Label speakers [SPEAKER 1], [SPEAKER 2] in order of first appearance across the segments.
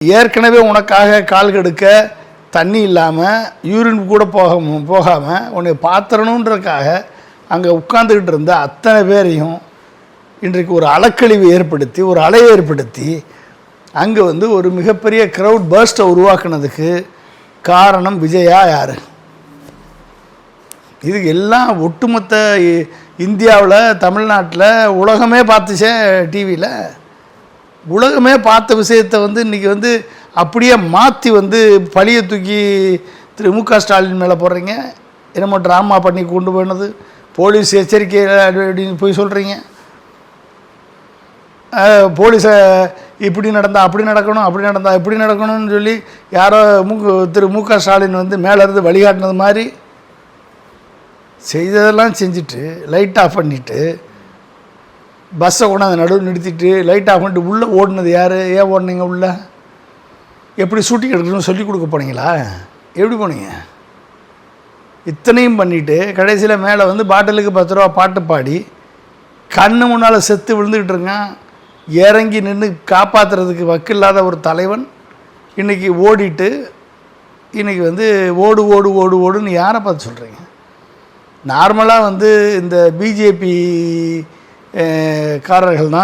[SPEAKER 1] ஏற்கனவே உனக்காக கால் கெடுக்க தண்ணி இல்லாமல் யூரின் கூட போகாமல் உன்னை பாத்திரணுன்றதுக்காக அங்கே உட்கார்ந்துக்கிட்டு இருந்த அத்தனை பேரையும் இன்றைக்கு ஒரு அலக்கழிவு ஏற்படுத்தி ஒரு அலை ஏற்படுத்தி அங்கே ஒரு மிகப்பெரிய க்ரௌட் பர்ஸ்ட்டை உருவாக்குனதுக்கு காரணம் விஜயா யார்? இதுக்கு எல்லாம் ஒட்டுமொத்த இந்தியாவில் தமிழ்நாட்டில் உலகமே பார்த்துச்சே. டிவியில் உலகமே பார்த்த விஷயத்தை இன்றைக்கி அப்படியே மாற்றி பழியை தூக்கி திரு மு க ஸ்டாலின் மேலே போடுறீங்க. என்னமோ ட்ராமா பண்ணி கொண்டு போனது போலீஸ் எச்சரிக்கை அப்படின்னு போய் சொல்கிறீங்க. போலீஸை இப்படி நடந்தால் அப்படி நடக்கணும், அப்படி நடந்தால் இப்படி நடக்கணும்னு சொல்லி யாரோ திரு மு க ஸ்டாலின் மேலேருந்து வழிகாட்டினது மாதிரி செய்ததெல்லாம் செஞ்சுட்டு லைட் ஆஃப் பண்ணிவிட்டு பஸ்ஸை கொண்டாந்து நடுவில் நிறுத்திட்டு லைட் ஆஃப் பண்ணிட்டு உள்ளே ஓடினது யார்? ஏன் ஓடினீங்க? உள்ளே எப்படி ஷூட்டிங் எடுக்கணும்னு சொல்லி கொடுக்க போனீங்களா? எப்படி போனீங்க? இத்தனையும் பண்ணிவிட்டு கடைசியில் மேலே பாட்டிலுக்கு 10 ரூபா பாட்டு பாடி கண்ணு முன்னால் செத்து விழுந்துக்கிட்டு இருக்கான். இறங்கி நின்று காப்பாற்றுறதுக்கு வக்கில்லாத ஒரு தலைவன் இன்றைக்கி ஓடிட்டு இன்றைக்கி ஓடு ஓடு ஓடு ஓடுன்னு யாரை பார்த்து சொல்கிறீங்க? நார்மலாக இந்த பிஜேபி காரர்கள்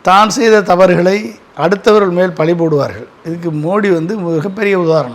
[SPEAKER 1] தான் செய்த தவறுகளை அடுத்தவர்கள் மேல் பழி போடுவார்கள். இதுக்கு மோடி மிகப்பெரிய உதாரணம்.